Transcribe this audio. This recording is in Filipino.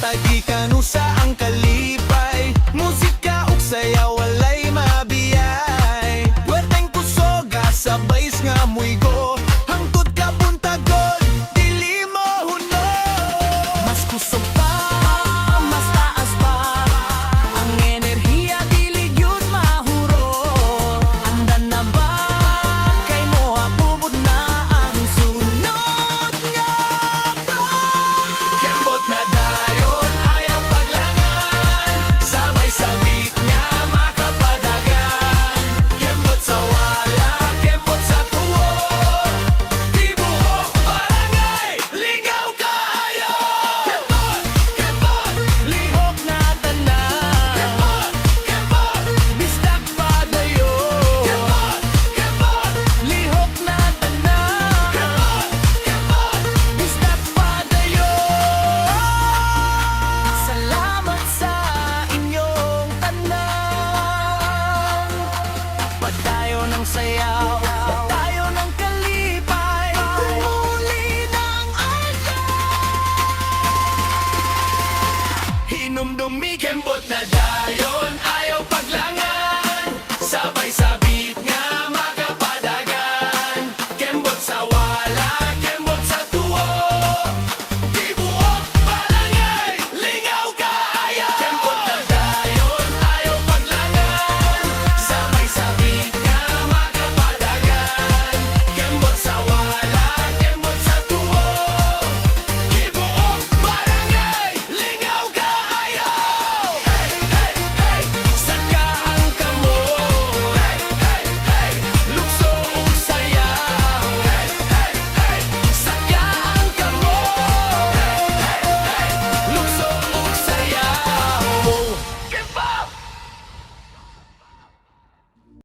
Tagikan usa ang kalipay, musika ug sayaw walay mabiyay. Puwerteng kusoga sabay nga muigo, hangtod ka buntagod dili mo hunod. Mas kusog pa, mas taas pa, ang enerhiya dili gyud mahuro. Andan na ba kay mo apubot na ang sunod nga kembot na dayon ayaw paglangan, sabay sa beat niya makapadagan. Kembot sa wala, kembot sa tuwo, tibuok barangay, ligaw kayo. Kembot, kembot, lihok na tanan. Kembot, kembot, bistak padayo. Kembot, kembot, lihok na tanan. Kembot, kembot, bistak padayo. Salamat sa inyong tanan. Padayon ng sayaw, padayon ng kalipay, umuli ng alay. Hinumdumi kembot na